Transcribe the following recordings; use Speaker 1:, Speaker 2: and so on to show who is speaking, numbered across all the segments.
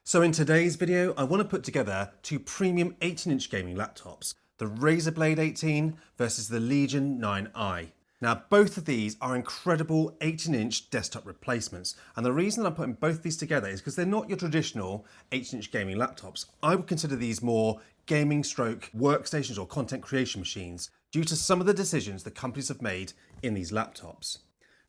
Speaker 1: So in today's video, I want to put together two premium 18-inch gaming laptops, the Razer Blade 18 versus the Legion 9i. Now, both of these are incredible 18-inch desktop replacements. And the reason that I'm putting both these together is because they're not your traditional 18-inch gaming laptops. I would consider these more gaming stroke workstations or content creation machines due to some of the decisions the companies have made in these laptops.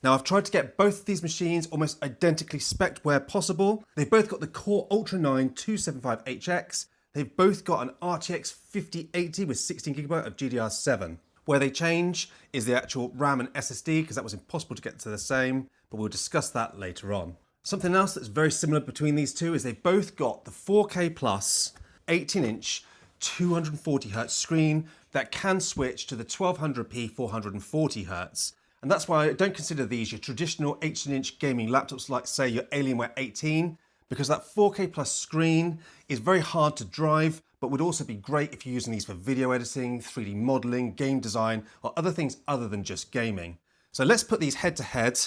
Speaker 1: Now, I've tried to get both of these machines almost identically spec'd where possible. They've both got the Core Ultra 9 275HX. They've both got an RTX 5080 with 16GB of GDR7. Where they change is the actual RAM and SSD, because that was impossible to get to the same, but we'll discuss that later on. Something else that's very similar between these two is they've both got the 4K plus 18-inch 240Hz screen that can switch to the 1200p 440Hz. And that's why I don't consider these your traditional 18-inch gaming laptops like, say, your Alienware 18, because that 4K plus screen is very hard to drive, but would also be great if you're using these for video editing, 3D modeling, game design, or other things other than just gaming. So let's put these head to head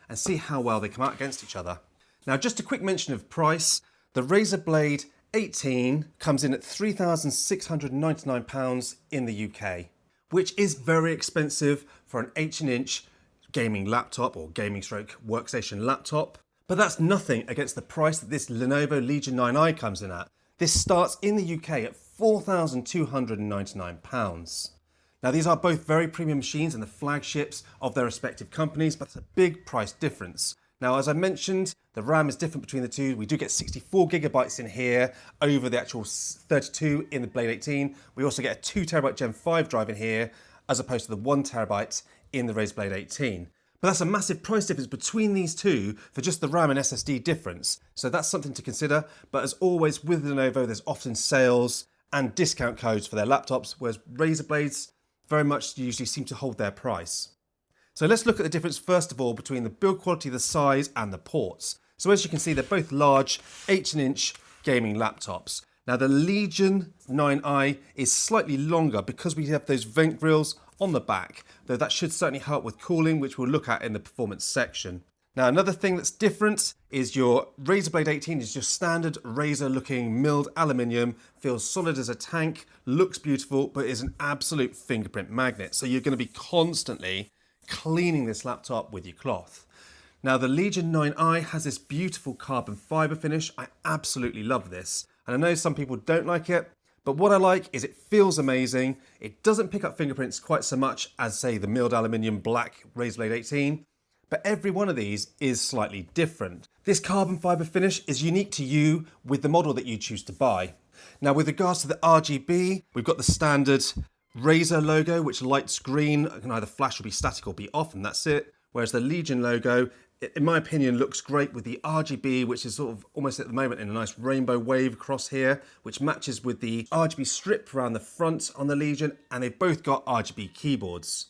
Speaker 1: and see how well they come out against each other. Now, just a quick mention of price. The Razer Blade 18 comes in at £3,699 in the UK, which is very expensive for an 18-inch gaming laptop or gaming stroke workstation laptop. But that's nothing against the price that this Lenovo Legion 9i comes in at. This starts in the UK at £4,299. Now, these are both very premium machines and the flagships of their respective companies, but it's a big price difference. Now, as I mentioned, the RAM is different between the two. We do get 64GB in here over the actual 32 in the Blade 18. We also get a 2TB Gen 5 drive in here, as opposed to the 1TB in the Razer Blade 18. But that's a massive price difference between these two for just the RAM and SSD difference. So that's something to consider. But as always with Lenovo, there's often sales and discount codes for their laptops, whereas Razer Blades very much usually seem to hold their price. So let's look at the difference first of all between the build quality, the size and the ports. So as you can see, they're both large 18-inch gaming laptops. Now the Legion 9i is slightly longer because we have those vent grills on the back, though that should certainly help with cooling, which we'll look at in the performance section. Now, another thing that's different is your Razer Blade 18 is your standard Razer looking milled aluminium, feels solid as a tank, looks beautiful, but is an absolute fingerprint magnet. So you're going to be constantly cleaning this laptop with your cloth. Now, the Legion 9i has this beautiful carbon fiber finish. I absolutely love this. And I know some people don't like it, but what I like is it feels amazing. It doesn't pick up fingerprints quite so much as, say, the milled aluminium black Razer Blade 18, but every one of these is slightly different. This carbon fiber finish is unique to you with the model that you choose to buy. Now, with regards to the RGB, we've got the standard Razer logo, which lights green, can either flash or be static or be off, and that's it. Whereas the Legion logo, in my opinion, looks great with the RGB, which is sort of almost at the moment in a nice rainbow wave across here, which matches with the RGB strip around the front on the Legion, and they've both got RGB keyboards.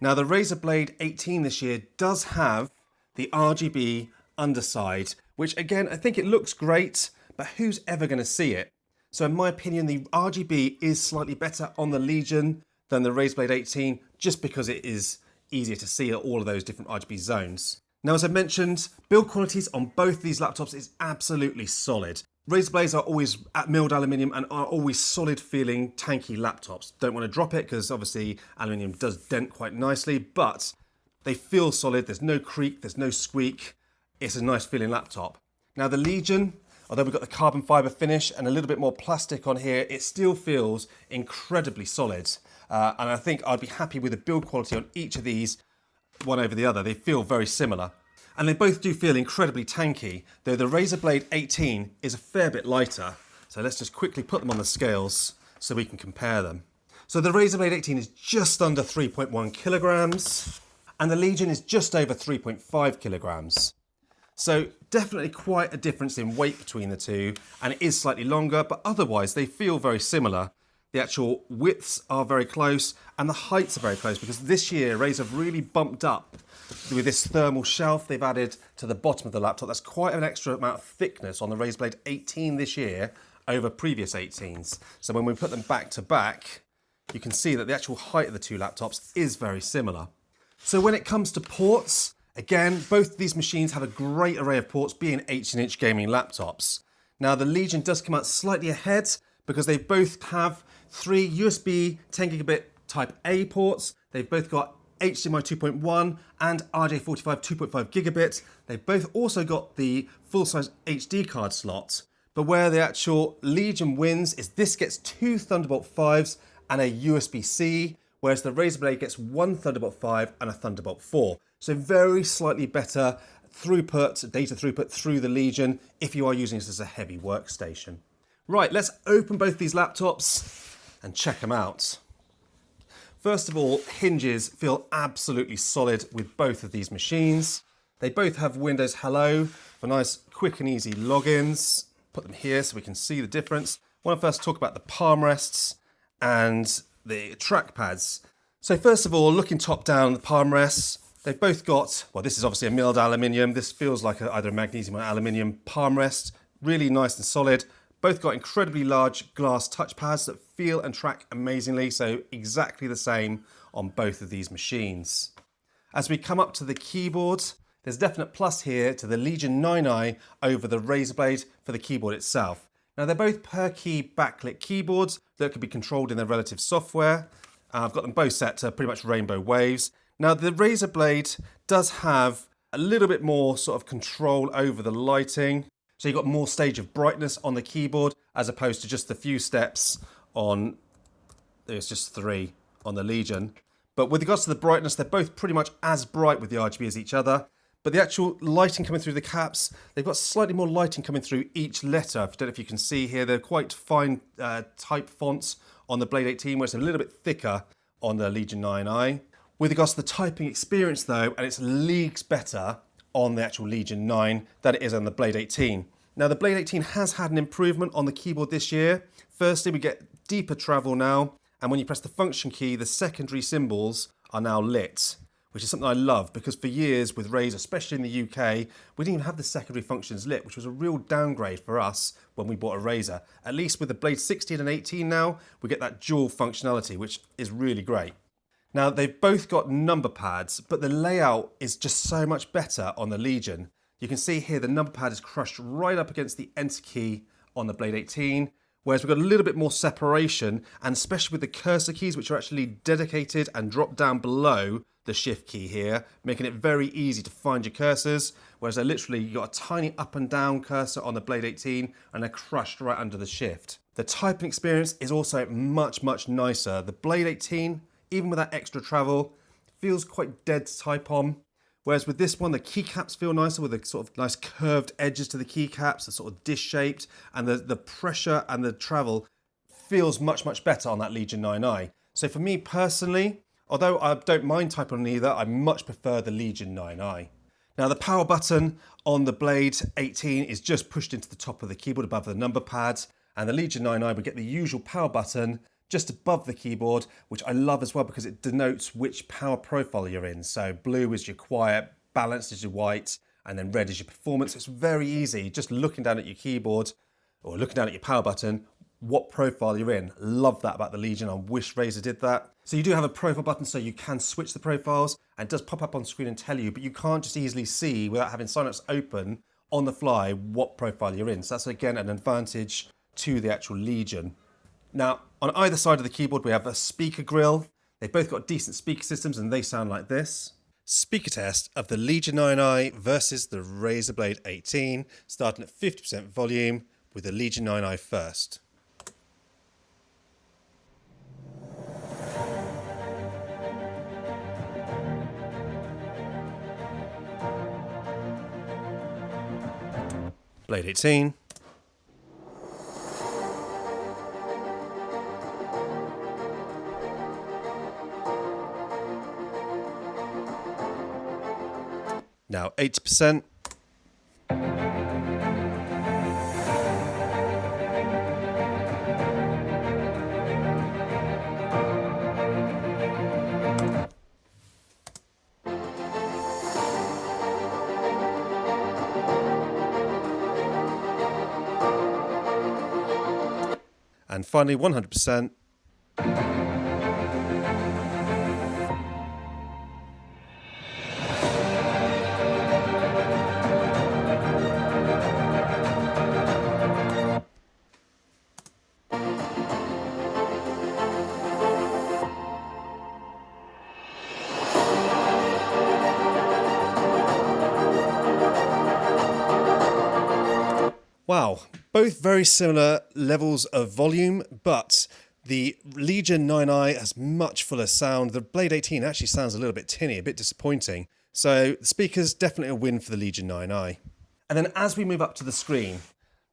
Speaker 1: Now, the Razer Blade 18 this year does have the RGB underside, which again, I think it looks great, but who's ever going to see it? So in my opinion, the RGB is slightly better on the Legion than the Razer Blade 18, just because it is easier to see all of those different RGB zones. Now, as I mentioned, build qualities on both these laptops is absolutely solid. Razer Blades are always at milled aluminium and are always solid feeling tanky laptops. Don't want to drop it because obviously aluminium does dent quite nicely, but they feel solid. There's no creak, there's no squeak. It's a nice feeling laptop. Now the Legion, although we've got the carbon fiber finish and a little bit more plastic on here, it still feels incredibly solid. And I think I'd be happy with the build quality on each of these, one over the other. They feel very similar. And they both do feel incredibly tanky, though the Razer Blade 18 is a fair bit lighter. So let's just quickly put them on the scales so we can compare them. So the Razer Blade 18 is just under 3.1 kilograms, and the Legion is just over 3.5 kilograms. So definitely quite a difference in weight between the two, and it is slightly longer, but otherwise they feel very similar. The actual widths are very close and the heights are very close, because this year Razer have really bumped up with this thermal shelf they've added to the bottom of the laptop. That's quite an extra amount of thickness on the Razer Blade 18 this year over previous 18s. So when we put them back to back, you can see that the actual height of the two laptops is very similar. So when it comes to ports, again, both of these machines have a great array of ports, being 18-inch gaming laptops. Now the Legion does come out slightly ahead because they both have 3 USB 10 gigabit type A ports. They've both got HDMI 2.1 and RJ45 2.5 gigabit. They've both also got the full-size HD card slot. But where the actual Legion wins is this gets 2 Thunderbolt 5s and a USB-C, whereas the Razer Blade gets 1 Thunderbolt 5 and a Thunderbolt 4. So very slightly better throughput, data throughput through the Legion if you are using this as a heavy workstation. Right, let's open both these laptops and check them out. First of all, hinges feel absolutely solid with both of these machines. They both have Windows Hello for nice, quick and easy logins. Put them here so we can see the difference. I want to first talk about the palm rests and the trackpads. So first of all, looking top down, the palm rests, they've both got, well, this is obviously a milled aluminium. This feels like either a magnesium or aluminium palm rest. Really nice and solid. Both got incredibly large glass touchpads that feel and track amazingly, so exactly the same on both of these machines. As we come up to the keyboard, there's a definite plus here to the Legion 9i over the Razer Blade for the keyboard itself. Now they're both per key backlit keyboards that can be controlled in their relative software. I've got them both set to pretty much rainbow waves. Now the Razer Blade does have a little bit more sort of control over the lighting. So you've got more stage of brightness on the keyboard as opposed to just the few steps on, there's just 3 on the Legion. But with regards to the brightness, they're both pretty much as bright with the RGB as each other. But the actual lighting coming through the caps, they've got slightly more lighting coming through each letter. I don't know if you can see here, they're quite fine type fonts on the Blade 18, where it's a little bit thicker on the Legion 9i. With regards to the typing experience though, and it's leagues better on the actual Legion 9 than it is on the Blade 18. Now the Blade 18 has had an improvement on the keyboard this year. Firstly, we get deeper travel now, and when you press the function key, the secondary symbols are now lit, which is something I love because for years with Razer, especially in the UK, we didn't even have the secondary functions lit, which was a real downgrade for us when we bought a Razer. At least with the Blade 16 and 18 now, we get that dual functionality, which is really great. Now, they've both got number pads, but the layout is just so much better on the Legion. You can see here the number pad is crushed right up against the Enter key on the Blade 18, whereas we've got a little bit more separation, and especially with the cursor keys, which are actually dedicated and drop down below the Shift key here, making it very easy to find your cursors, whereas you've got a tiny up and down cursor on the Blade 18, and they're crushed right under the Shift. The typing experience is also much, much nicer. The Blade 18, even with that extra travel, feels quite dead to type on. Whereas with this one, the keycaps feel nicer with the sort of nice curved edges to the keycaps, the sort of dish-shaped, and the pressure and the travel feels much, much better on that Legion 9i. So for me personally, although I don't mind typing on either, I much prefer the Legion 9i. Now the power button on the Blade 18 is just pushed into the top of the keyboard above the number pad, and the Legion 9i will get the usual power button just above the keyboard, which I love as well because it denotes which power profile you're in. So blue is your quiet, balanced is your white, and then red is your performance. It's very easy, just looking down at your keyboard or looking down at your power button, what profile you're in. Love that about the Legion. I wish Razer did that. So you do have a profile button so you can switch the profiles, and it does pop up on screen and tell you, but you can't just easily see without having signups open on the fly what profile you're in. So that's again an advantage to the actual Legion. Now, on either side of the keyboard, we have a speaker grill. They've both got decent speaker systems and they sound like this. Speaker test of the Legion 9i versus the Razer Blade 18, starting at 50% volume with the Legion 9i first. Blade 18. Now 80%. And finally 100%. Now, both very similar levels of volume, but the Legion 9i has much fuller sound. The Blade 18 actually sounds a little bit tinny, a bit disappointing. So the speakers definitely a win for the Legion 9i. And then as we move up to the screen,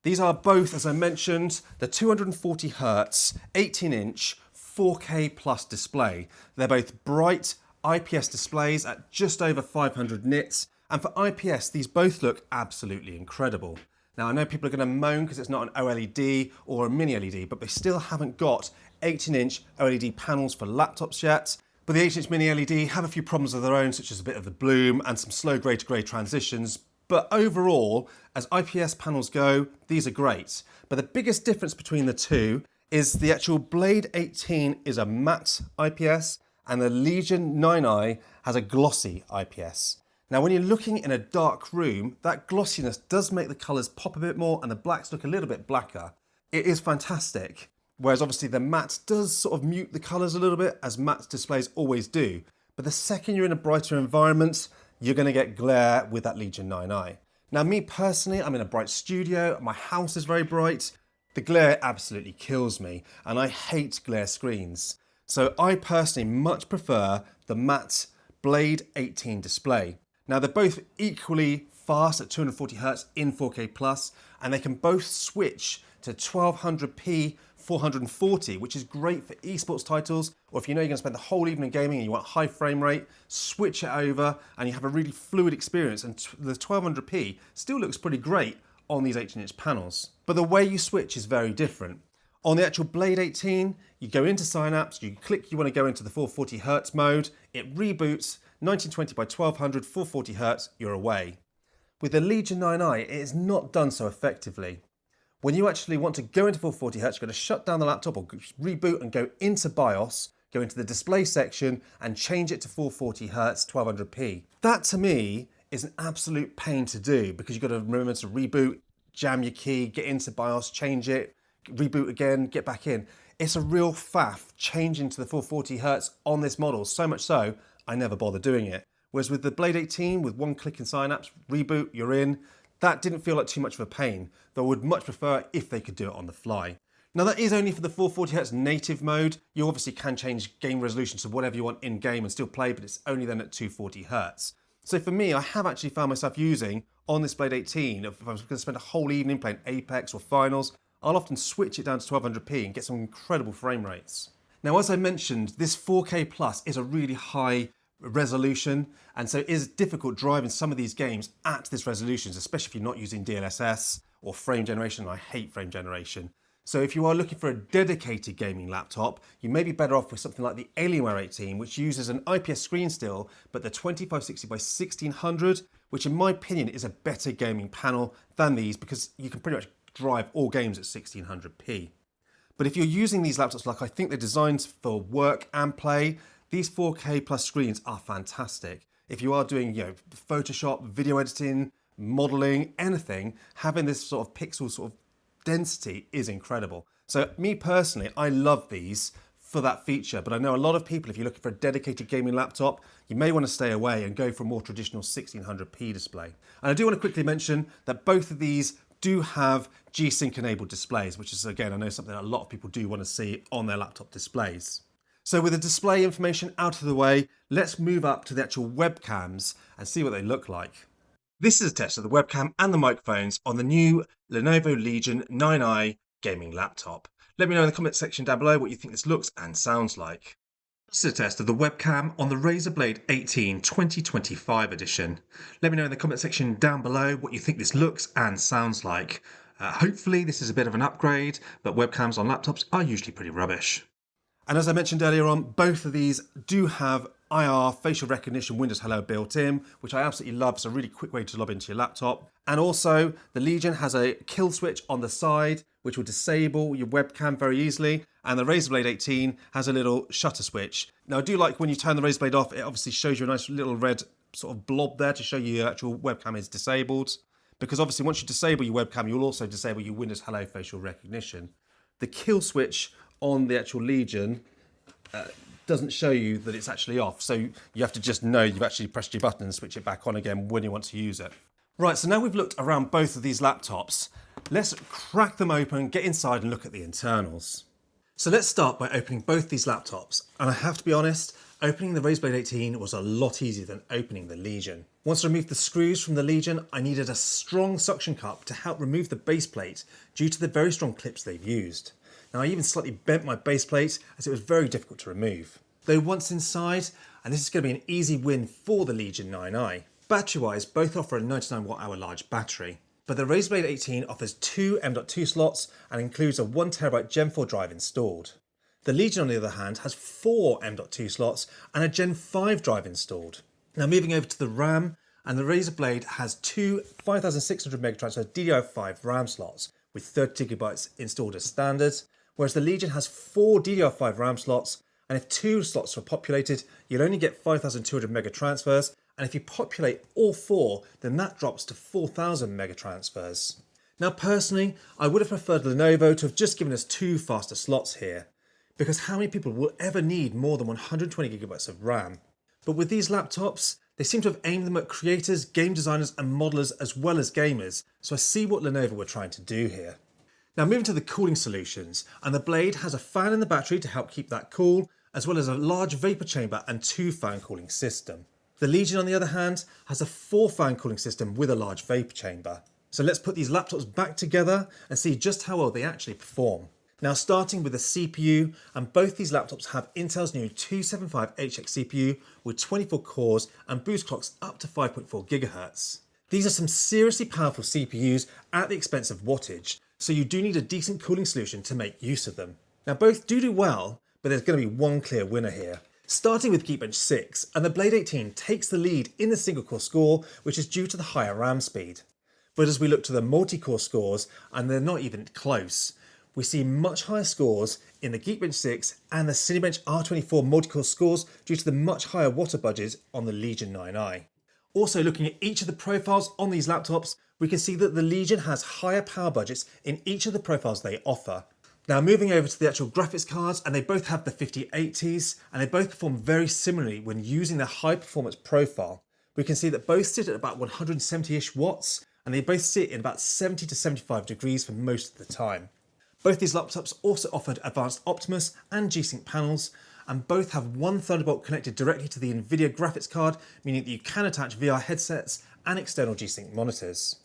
Speaker 1: these are both, as I mentioned, the 240Hz, 18-inch, 4K plus display. They're both bright IPS displays at just over 500 nits. And for IPS, these both look absolutely incredible. Now, I know people are going to moan because it's not an OLED or a mini LED, but they still haven't got 18-inch OLED panels for laptops yet. But the 18-inch mini LED have a few problems of their own, such as a bit of the bloom and some slow grey to grey transitions. But overall, as IPS panels go, these are great. But the biggest difference between the two is the actual Blade 18 is a matte IPS and the Legion 9i has a glossy IPS. Now, when you're looking in a dark room, that glossiness does make the colours pop a bit more and the blacks look a little bit blacker. It is fantastic. Whereas obviously the matte does sort of mute the colours a little bit, as matte displays always do. But the second you're in a brighter environment, you're going to get glare with that Legion 9i. Now, me personally, I'm in a bright studio, my house is very bright. The glare absolutely kills me, and I hate glare screens. So I personally much prefer the matte Blade 18 display. Now, they're both equally fast at 240Hz in 4K+, and they can both switch to 1200p 440, which is great for esports titles, or if you know you're going to spend the whole evening gaming and you want high frame rate, switch it over and you have a really fluid experience, and the 1200p still looks pretty great on these 18-inch panels. But the way you switch is very different. On the actual Blade 18, you go into Synapse, you click you want to go into the 440Hz mode, it reboots, 1920 by 1200, 440Hz, you're away. With the Legion 9i, it is not done so effectively. When you actually want to go into 440Hz, you're going to shut down the laptop or reboot and go into BIOS, go into the display section and change it to 440Hz, 1200p. That to me is an absolute pain to do because you've got to remember to reboot, jam your key, get into BIOS, change it, reboot again, get back in. It's a real faff changing to the 440Hz on this model, so much so I never bother doing it. Whereas with the Blade 18, with one click in Synapse, reboot, you're in, that didn't feel like too much of a pain, though I would much prefer if they could do it on the fly. Now that is only for the 440Hz native mode. You obviously can change game resolution to whatever you want in game and still play, but it's only then at 240Hz. So for me, I have actually found myself using, on this Blade 18, if I was going to spend a whole evening playing Apex or Finals, I'll often switch it down to 1200p and get some incredible frame rates. Now, as I mentioned, this 4K Plus is a really high resolution, and so it is difficult driving some of these games at this resolution, especially if you're not using DLSS or frame generation. I hate frame generation. So if you are looking for a dedicated gaming laptop, you may be better off with something like the Alienware 18, which uses an IPS screen still, but the 2560 by 1600, which in my opinion is a better gaming panel than these because you can pretty much drive all games at 1600p. But if you're using these laptops like I think they're designed for work and play, these 4K plus screens are fantastic. If you are doing, Photoshop, video editing, modeling, anything, having this sort of pixel sort of density is incredible. So me personally, I love these for that feature, but I know a lot of people, if you're looking for a dedicated gaming laptop, you may want to stay away and go for a more traditional 1600p display. And I do want to quickly mention that both of these do have G-Sync enabled displays, which is, again, I know something that a lot of people do want to see on their laptop displays. So with the display information out of the way, let's move up to the actual webcams and see what they look like. This is a test of the webcam and the microphones on the new Lenovo Legion 9i gaming laptop. Let me know in the comment section down below what you think this looks and sounds like. This is a test of the webcam on the Razer Blade 18 2025 edition. Let me know in the comment section down below what you think this looks and sounds like. Hopefully this is a bit of an upgrade, but webcams on laptops are usually pretty rubbish. And as I mentioned earlier on, both of these do have IR facial recognition Windows Hello built in, which I absolutely love. It's a really quick way to log into your laptop. And also the Legion has a kill switch on the side, which will disable your webcam very easily. And the Razer Blade 18 has a little shutter switch. Now I do like when you turn the Razer Blade off, it obviously shows you a nice little red sort of blob there to show you your actual webcam is disabled. Because obviously once you disable your webcam, you'll also disable your Windows Hello facial recognition. The kill switch on the actual Legion doesn't show you that it's actually off. So you have to just know you've actually pressed your button and switch it back on again when you want to use it. Right, so now we've looked around both of these laptops. Let's crack them open, get inside and look at the internals. So let's start by opening both these laptops. And I have to be honest, opening the Razer Blade 18 was a lot easier than opening the Legion. Once I removed the screws from the Legion, I needed a strong suction cup to help remove the base plate due to the very strong clips they've used. Now I even slightly bent my base plate as it was very difficult to remove. Though once inside, and this is going to be an easy win for the Legion 9i. Battery-wise, both offer a 99 watt-hour large battery. But the Razer Blade 18 offers two M.2 slots and includes a 1TB Gen 4 drive installed. The Legion, on the other hand, has four M.2 slots and a Gen 5 drive installed. Now moving over to the RAM, and the Razer Blade has two 5600 megatransfer DDR5 RAM slots with 30GB installed as standard, whereas the Legion has four DDR5 RAM slots, and if two slots were populated, you'll only get 5200 megatransfers, and if you populate all four, then that drops to 4000 megatransfers. Now personally, I would have preferred Lenovo to have just given us two faster slots here, because how many people will ever need more than 120GB of RAM? But with these laptops, they seem to have aimed them at creators, game designers and modelers as well as gamers, so I see what Lenovo were trying to do here. Now moving to the cooling solutions, and the Blade has a fan in the battery to help keep that cool, as well as a large vapor chamber and two fan cooling system. The Legion, on the other hand, has a 4-fan cooling system with a large vapor chamber. So let's put these laptops back together and see just how well they actually perform. Now starting with the CPU, and both these laptops have Intel's new 275HX CPU with 24 cores and boost clocks up to 5.4 GHz. These are some seriously powerful CPUs at the expense of wattage, so you do need a decent cooling solution to make use of them. Now both do well, but there's going to be one clear winner here. Starting with Geekbench 6, and the Blade 18 takes the lead in the single core score, which is due to the higher RAM speed. But as we look to the multi-core scores, and they're not even close, we see much higher scores in the Geekbench 6 and the Cinebench R24 multi-core scores due to the much higher water budgets on the Legion 9i. Also looking at each of the profiles on these laptops, we can see that the Legion has higher power budgets in each of the profiles they offer. Now moving over to the actual graphics cards, and they both have the 5080s, and they both perform very similarly when using their high performance profile. We can see that both sit at about 170-ish watts, and they both sit in about 70 to 75 degrees for most of the time. Both these laptops also offered advanced Optimus and G-Sync panels, and both have one Thunderbolt connected directly to the NVIDIA graphics card, meaning that you can attach VR headsets and external G-Sync monitors.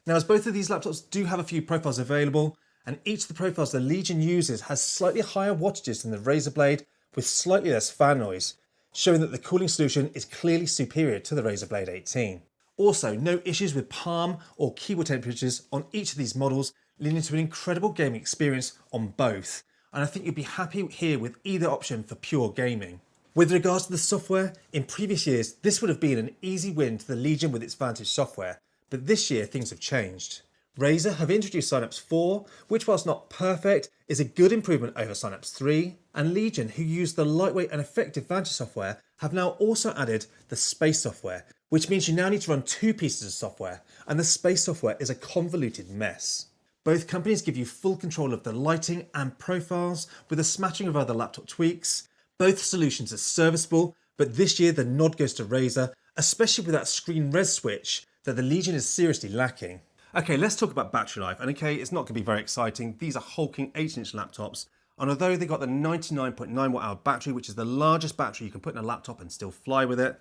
Speaker 1: Now as both of these laptops do have a few profiles available, and each of the profiles the Legion uses has slightly higher wattages than the Razer Blade with slightly less fan noise, showing that the cooling solution is clearly superior to the Razer Blade 18. Also, no issues with palm or keyboard temperatures on each of these models, leading to an incredible gaming experience on both, and I think you'd be happy here with either option for pure gaming. With regards to the software, in previous years this would have been an easy win to the Legion with its Vantage software, but this year things have changed. Razer have introduced Synapse 4, which whilst not perfect, is a good improvement over Synapse 3, and Legion, who use the lightweight and effective Vantage software, have now also added the Space software, which means you now need to run two pieces of software, and the Space software is a convoluted mess. Both companies give you full control of the lighting and profiles with a smattering of other laptop tweaks. Both solutions are serviceable, but this year the nod goes to Razer, especially with that screen res switch that the Legion is seriously lacking. Okay, let's talk about battery life, and okay, it's not going to be very exciting. These are hulking 8-inch laptops, and although they got the 99.9 watt hour battery, which is the largest battery you can put in a laptop and still fly with it,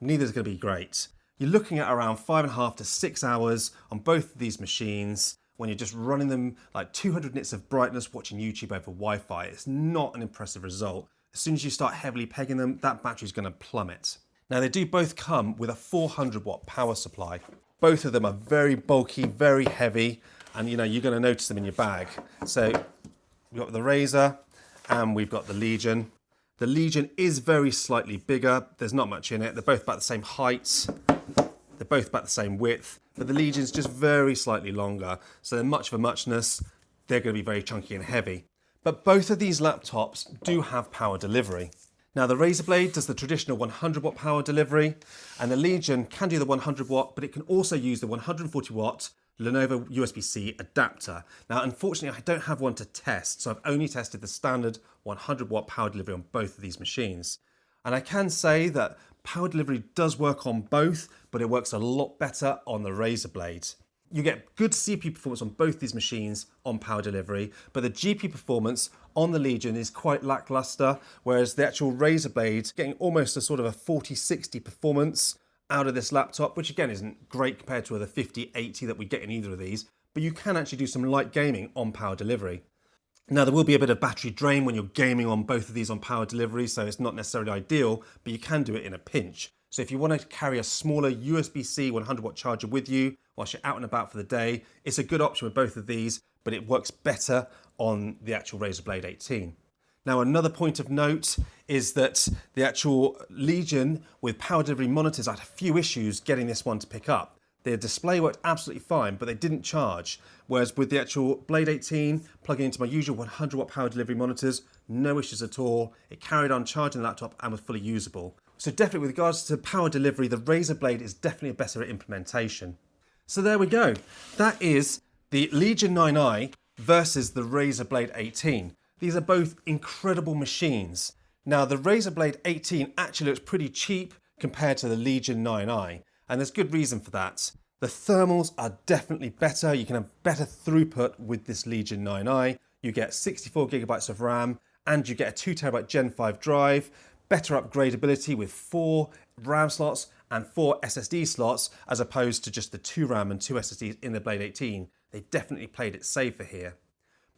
Speaker 1: neither is going to be great. You're looking at around 5.5 to 6 hours on both of these machines when you're just running them like 200 nits of brightness watching YouTube over Wi-Fi. It's not an impressive result. As soon as you start heavily pegging them, that battery's going to plummet. Now they do both come with a 400 watt power supply. Both of them are very bulky, very heavy, and you're going to notice them in your bag. So we've got the Razer and we've got the Legion. The Legion is very slightly bigger. There's not much in it. They're both about the same height. They're both about the same width, but the Legion's just very slightly longer. So they're much of a muchness. They're going to be very chunky and heavy. But both of these laptops do have power delivery. Now the Razer Blade does the traditional 100 watt power delivery, and the Legion can do the 100 watt, but it can also use the 140 watt Lenovo USB-C adapter. Now unfortunately I don't have one to test, so I've only tested the standard 100 watt power delivery on both of these machines. And I can say that power delivery does work on both, but it works a lot better on the Razer Blade. You get good CPU performance on both these machines on power delivery, but the GPU performance on the Legion is quite lackluster, whereas the actual Razer Blade getting almost a sort of a 4060 performance out of this laptop, which again isn't great compared to the 5080 that we get in either of these, but you can actually do some light gaming on power delivery. Now, there will be a bit of battery drain when you're gaming on both of these on power delivery, so it's not necessarily ideal, but you can do it in a pinch. So if you want to carry a smaller USB-C 100-watt charger with you whilst you're out and about for the day, it's a good option with both of these, but it works better on the actual Razer Blade 18. Now, another point of note is that the actual Legion with power delivery monitors, I had a few issues getting this one to pick up. The display worked absolutely fine, but they didn't charge. Whereas with the actual Blade 18, plugging into my usual 100-watt power delivery monitors, no issues at all. It carried on charging the laptop and was fully usable. So definitely with regards to power delivery, the Razer Blade is definitely a better implementation. So there we go. That is the Legion 9i versus the Razer Blade 18. These are both incredible machines. Now, the Razer Blade 18 actually looks pretty cheap compared to the Legion 9i, and there's good reason for that. The thermals are definitely better. You can have better throughput with this Legion 9i. You get 64 gigabytes of RAM, and you get a 2 terabyte Gen 5 drive, better upgradability with 4 RAM slots and 4 SSD slots, as opposed to just the 2 RAM and 2 SSDs in the Blade 18. They definitely played it safer here.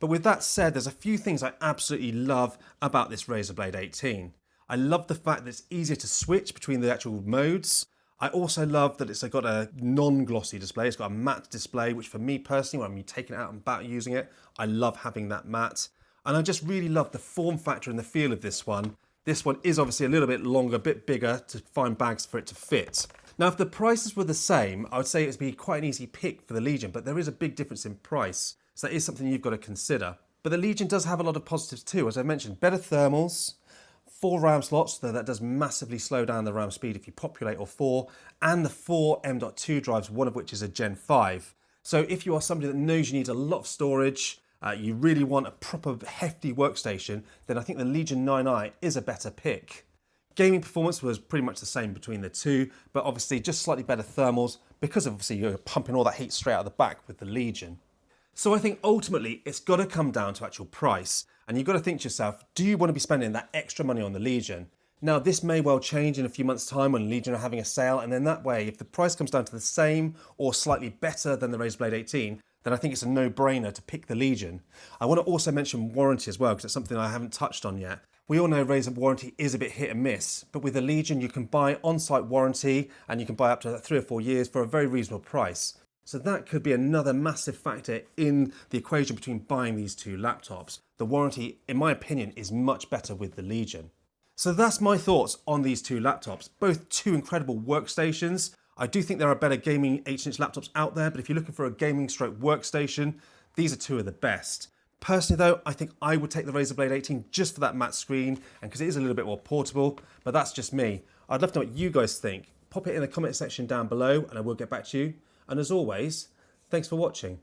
Speaker 1: But with that said, there's a few things I absolutely love about this Razer Blade 18. I love the fact that it's easier to switch between the actual modes. I also love that it's got a non-glossy display. It's got a matte display, which for me personally, when I'm taking it out and about using it, I love having that matte. And I just really love the form factor and the feel of this one. This one is obviously a little bit longer, a bit bigger to find bags for it to fit. Now, if the prices were the same, I would say it'd be quite an easy pick for the Legion, but there is a big difference in price. So that is something you've got to consider. But the Legion does have a lot of positives too. As I mentioned, better thermals, 4 RAM slots, though that does massively slow down the RAM speed if you populate all 4, and the 4 M.2 drives, one of which is a Gen 5. So if you are somebody that knows you need a lot of storage, you really want a proper hefty workstation, then I think the Legion 9i is a better pick. Gaming performance was pretty much the same between the two, but obviously just slightly better thermals because obviously you're pumping all that heat straight out of the back with the Legion. So I think ultimately it's got to come down to actual price, and you've got to think to yourself, do you want to be spending that extra money on the Legion? Now, this may well change in a few months' time when Legion are having a sale, and then that way, if the price comes down to the same or slightly better than the Razer Blade 18, then I think it's a no-brainer to pick the Legion. I want to also mention warranty as well, because it's something I haven't touched on yet. We all know Razer warranty is a bit hit and miss, but with the Legion you can buy on-site warranty, and you can buy up to 3 or 4 years for a very reasonable price. So that could be another massive factor in the equation between buying these two laptops. The warranty, in my opinion, is much better with the Legion. So that's my thoughts on these two laptops. Both two incredible workstations. I do think there are better gaming 18-inch laptops out there, but if you're looking for a gaming stroke workstation, these are two of the best. Personally though, I think I would take the Razer Blade 18 just for that matte screen, and because it is a little bit more portable, but that's just me. I'd love to know what you guys think. Pop it in the comment section down below and I will get back to you. And as always, thanks for watching.